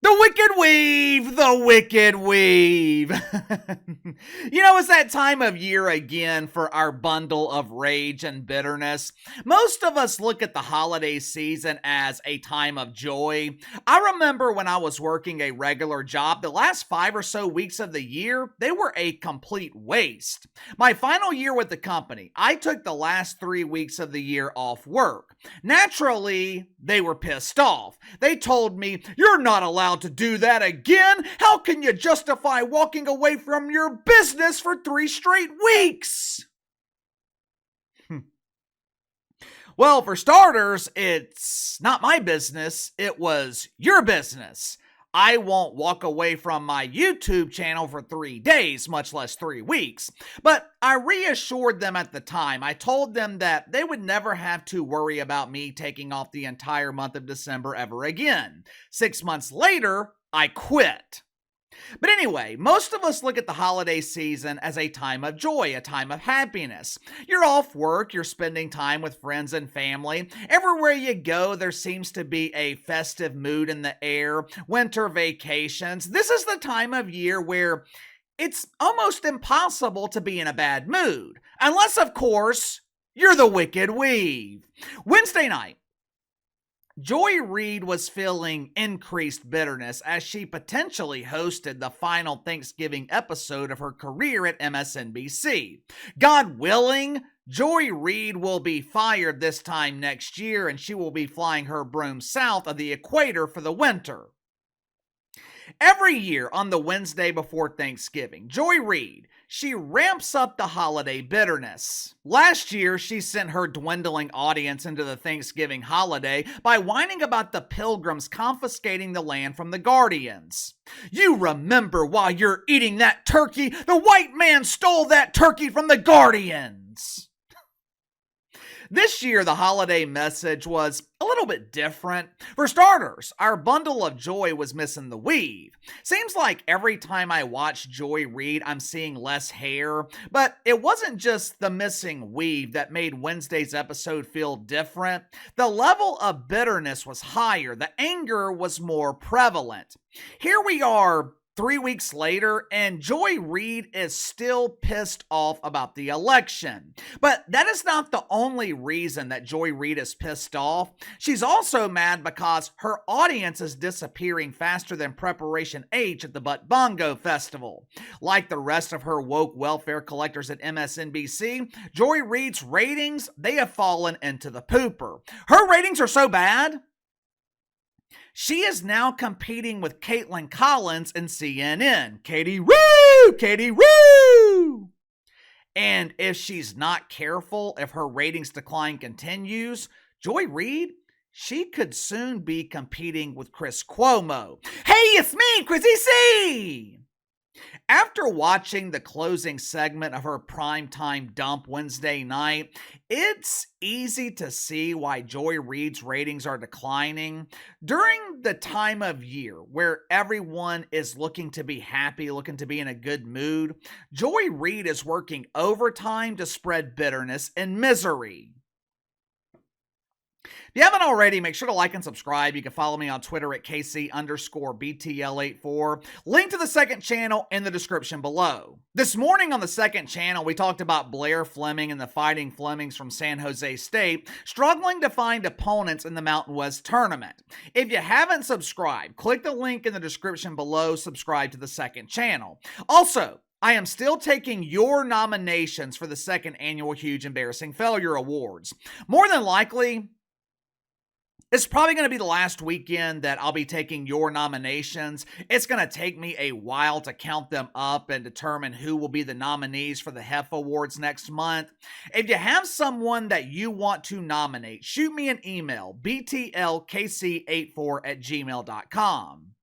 The Wicked Weave, the Wicked Weave. It's that time of year again for our bundle of rage and bitterness. Most of us look at the holiday season as a time of joy. I remember when I was working a regular job, the last 5 or so weeks of the year, they were a complete waste. My final year with the company, I took the last 3 weeks of the year off work. Naturally, they were pissed off. They told me, "You're not allowed to do that again. How can you justify walking away from your business for 3 straight weeks?" Well, for starters, it's not my business. It was your business. I won't walk away from my YouTube channel for 3 days, much less 3 weeks. But I reassured them at the time. I told them that they would never have to worry about me taking off the entire month of December ever again. 6 months later, I quit. But anyway, most of us look at the holiday season as a time of joy, a time of happiness. You're off work, you're spending time with friends and family. Everywhere you go, there seems to be a festive mood in the air, winter vacations. This is the time of year where it's almost impossible to be in a bad mood. Unless, of course, you're the Wicked Weave. Wednesday night, Joy Reid was feeling increased bitterness as she potentially hosted the final Thanksgiving episode of her career at MSNBC. God willing, Joy Reid will be fired this time next year and she will be flying her broom south of the equator for the winter. Every year on the Wednesday before Thanksgiving, Joy Reid, she ramps up the holiday bitterness. Last year, she sent her dwindling audience into the Thanksgiving holiday by whining about the Pilgrims confiscating the land from the Guardians. "You remember while you're eating that turkey, the white man stole that turkey from the Guardians." This year, the holiday message was a little bit different. For starters, our bundle of joy was missing the weave. Seems like every time I watch Joy Reid, I'm seeing less hair. But it wasn't just the missing weave that made Wednesday's episode feel different. The level of bitterness was higher. The anger was more prevalent. Here we are 3 weeks later, and Joy Reid is still pissed off about the election. But that is not the only reason that Joy Reid is pissed off. She's also mad because her audience is disappearing faster than Preparation H at the Butt Bongo Festival. Like the rest of her woke welfare collectors at MSNBC, Joy Reid's ratings, they have fallen into the pooper. Her ratings are so bad, she is now competing with Caitlin Collins in CNN. Katie Woo! Katie Woo! And if she's not careful, if her ratings decline continues, Joy Reid, she could soon be competing with Chris Cuomo. "Hey, it's me, Chrissy C!" After watching the closing segment of her primetime dump Wednesday night, it's easy to see why Joy Reid's ratings are declining. During the time of year where everyone is looking to be happy, looking to be in a good mood, Joy Reid is working overtime to spread bitterness and misery. If you haven't already, make sure to like and subscribe. You can follow me on Twitter at KC_BTL84. Link to the second channel in the description below. This morning on the second channel, we talked about Blair Fleming and the Fighting Flemings from San Jose State struggling to find opponents in the Mountain West tournament. If you haven't subscribed, click the link in the description below, subscribe to the second channel. Also, I am still taking your nominations for the second annual Huge Embarrassing Failure Awards. More than likely, it's probably going to be the last weekend that I'll be taking your nominations. It's going to take me a while to count them up and determine who will be the nominees for the HEF Awards next month. If you have someone that you want to nominate, shoot me an email, btlkc84@gmail.com.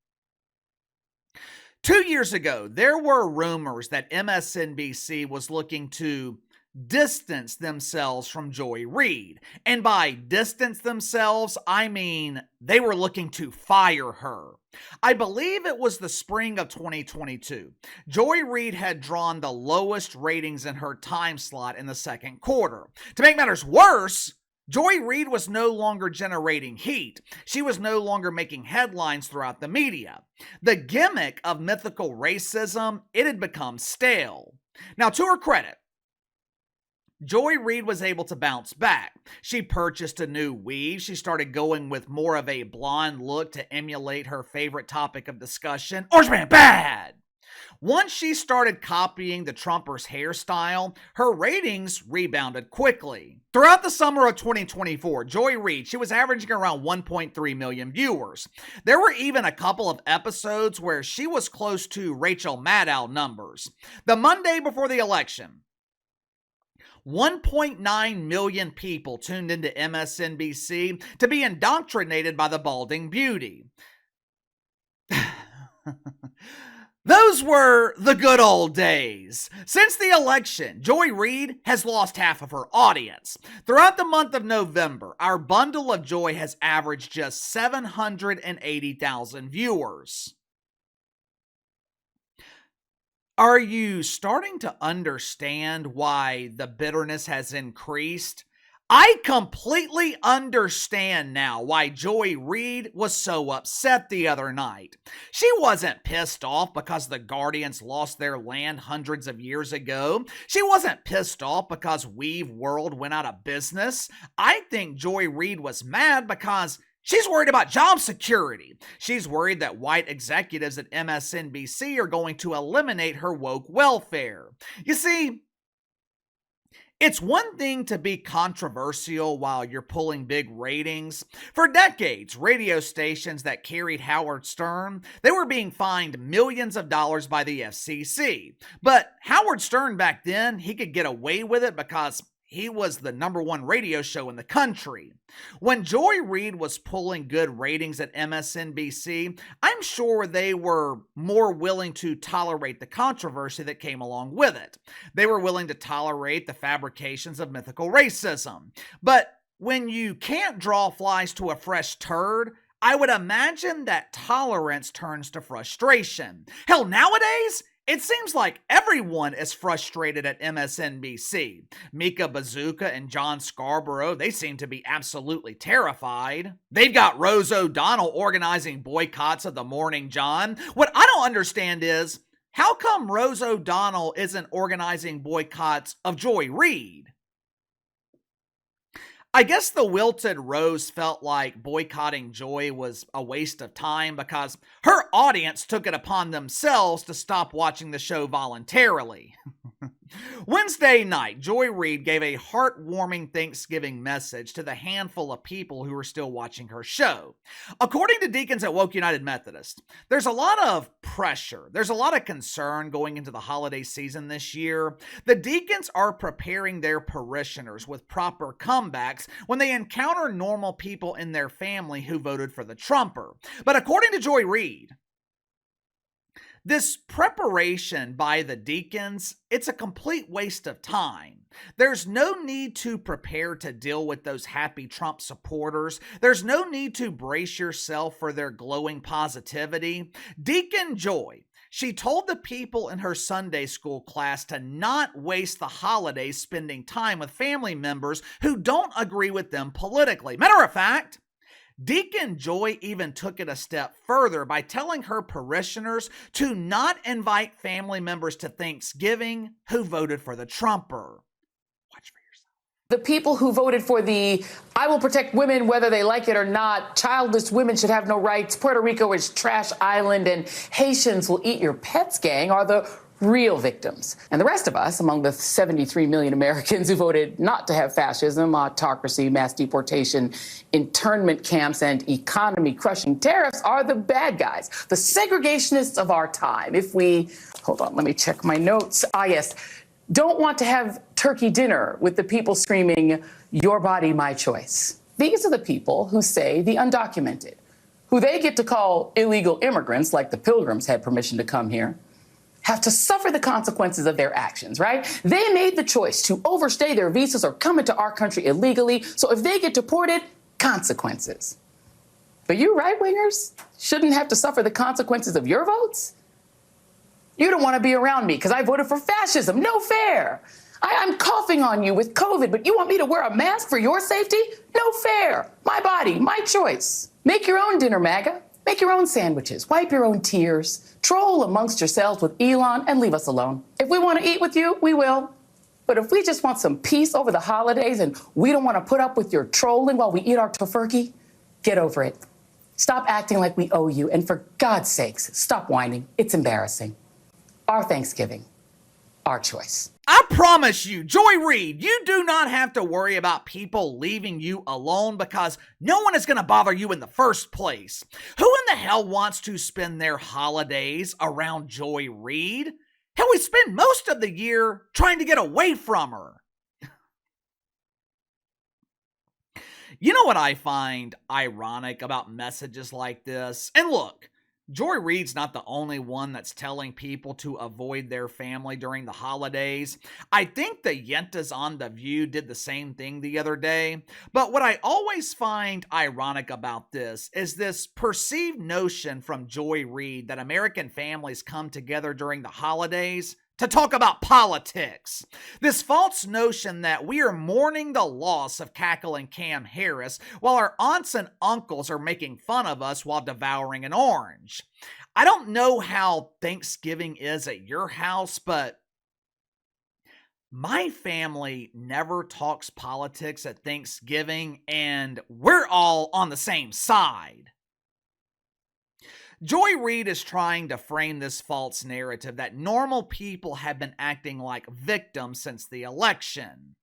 2 years ago, there were rumors that MSNBC was looking to distance themselves from Joy Reid. And by distance themselves, I mean they were looking to fire her. I believe it was the spring of 2022. Joy Reid had drawn the lowest ratings in her time slot in the second quarter. To make matters worse, Joy Reid was no longer generating heat. She was no longer making headlines throughout the media. The gimmick of mythical racism, it had become stale. Now, to her credit, Joy Reid was able to bounce back. She purchased a new weave. She started going with more of a blonde look to emulate her favorite topic of discussion, Orange Man Bad. Once she started copying the Trumpers' hairstyle, her ratings rebounded quickly. Throughout the summer of 2024, Joy Reid, she was averaging around 1.3 million viewers. There were even a couple of episodes where she was close to Rachel Maddow numbers. The Monday before the election, 1.9 million people tuned into MSNBC to be indoctrinated by the balding beauty. Those were the good old days. Since the election, Joy Reid has lost half of her audience. Throughout the month of November, our bundle of joy has averaged just 780,000 viewers. Are you starting to understand why the bitterness has increased? I completely understand now why Joy Reid was so upset the other night. She wasn't pissed off because the Guardians lost their land hundreds of years ago. She wasn't pissed off because Weave World went out of business. I think Joy Reid was mad because she's worried about job security. She's worried that white executives at MSNBC are going to eliminate her woke welfare. You see, it's one thing to be controversial while you're pulling big ratings. For decades, radio stations that carried Howard Stern, they were being fined millions of dollars by the FCC. But Howard Stern back then, he could get away with it because he was the #1 radio show in the country. When Joy Reid was pulling good ratings at MSNBC, I'm sure they were more willing to tolerate the controversy that came along with it. They were willing to tolerate the fabrications of mythical racism. But when you can't draw flies to a fresh turd, I would imagine that tolerance turns to frustration. Hell, nowadays, it seems like everyone is frustrated at MSNBC. Mika Bazooka and John Scarborough, they seem to be absolutely terrified. They've got Rose O'Donnell organizing boycotts of the Morning John. What I don't understand is, how come Rose O'Donnell isn't organizing boycotts of Joy Reid? I guess the wilted rose felt like boycotting Joy was a waste of time because her audience took it upon themselves to stop watching the show voluntarily. Wednesday night, Joy Reid gave a heartwarming Thanksgiving message to the handful of people who were still watching her show. According to deacons at Woke United Methodist, there's a lot of pressure. There's a lot of concern going into the holiday season this year. The deacons are preparing their parishioners with proper comebacks when they encounter normal people in their family who voted for the Trumper. But according to Joy Reid, this preparation by the deacons, it's a complete waste of time. There's no need to prepare to deal with those happy Trump supporters. There's no need to brace yourself for their glowing positivity. Deacon Joy, she told the people in her Sunday school class to not waste the holidays spending time with family members who don't agree with them politically. Matter of fact, Deacon Joy even took it a step further by telling her parishioners to not invite family members to Thanksgiving who voted for the Trumper. Watch for yourself. The people who voted for the "I will protect women whether they like it or not," childless women should have no rights, Puerto Rico is trash island, and Haitians will eat your pets gang are the real victims. And the rest of us, among the 73 million Americans who voted not to have fascism, autocracy, mass deportation, internment camps, and economy-crushing tariffs, are the bad guys, the segregationists of our time. If we, hold on, let me check my notes. Yes, don't want to have turkey dinner with the people screaming, "Your body, my choice." These are the people who say the undocumented, who they get to call illegal immigrants, like the Pilgrims had permission to come here, have to suffer the consequences of their actions, right? They made the choice to overstay their visas or come into our country illegally, so if they get deported, consequences. But you right-wingers shouldn't have to suffer the consequences of your votes? You don't want to be around me because I voted for fascism. No fair. I'm coughing on you with COVID, but you want me to wear a mask for your safety? No fair. My body, my choice. Make your own dinner, MAGA. Make your own sandwiches. Wipe your own tears. Troll amongst yourselves with Elon and leave us alone. If we want to eat with you, we will. But if we just want some peace over the holidays and we don't want to put up with your trolling while we eat our tofurkey, get over it. Stop acting like we owe you, and for God's sakes, stop whining. It's embarrassing. Our Thanksgiving, our choice. I promise you, Joy Reid, you do not have to worry about people leaving you alone because no one is going to bother you in the first place. Who in the hell wants to spend their holidays around Joy Reid? Hell, we spend most of the year trying to get away from her. You know what I find ironic about messages like this? And look, Joy Reid's not the only one that's telling people to avoid their family during the holidays. I think the Yentas on The View did the same thing the other day. But what I always find ironic about this is this perceived notion from Joy Reid that American families come together during the holidays to talk about politics. This false notion that we are mourning the loss of cackling Cam Harris while our aunts and uncles are making fun of us while devouring an orange. I don't know how Thanksgiving is at your house, but my family never talks politics at Thanksgiving, and we're all on the same side. Joy Reid is trying to frame this false narrative that normal people have been acting like victims since the election.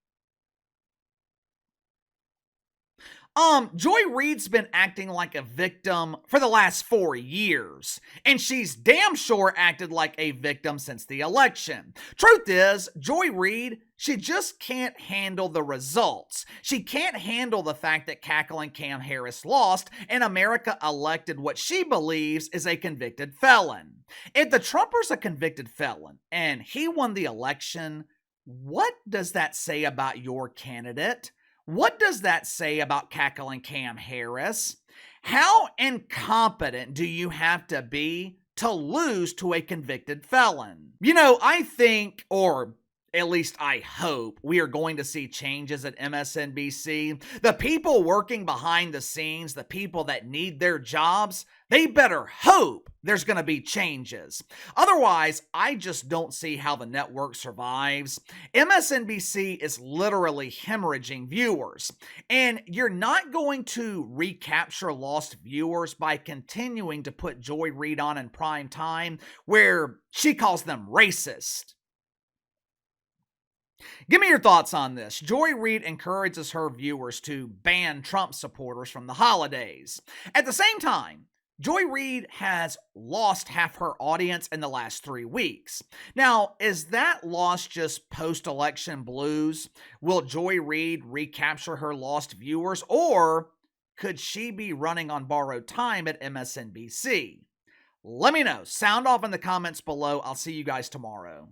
Joy Reid's been acting like a victim for the last 4 years, and she's damn sure acted like a victim since the election. Truth is, Joy Reid, she just can't handle the results. She can't handle the fact that cackling Cam Harris lost and America elected what she believes is a convicted felon. If the Trumper's a convicted felon and he won the election, what does that say about your candidate? What does that say about cackling Cam Harris? How incompetent do you have to be to lose to a convicted felon? You know, I think, or at least I hope, we are going to see changes at MSNBC. The people working behind the scenes, the people that need their jobs, they better hope there's going to be changes. Otherwise, I just don't see how the network survives. MSNBC is literally hemorrhaging viewers, and you're not going to recapture lost viewers by continuing to put Joy Reid on in prime time where she calls them racist. Give me your thoughts on this. Joy Reid encourages her viewers to ban Trump supporters from the holidays. At the same time, Joy Reid has lost half her audience in the last 3 weeks. Now, is that loss just post-election blues? Will Joy Reid recapture her lost viewers, or could she be running on borrowed time at MSNBC? Let me know. Sound off in the comments below. I'll see you guys tomorrow.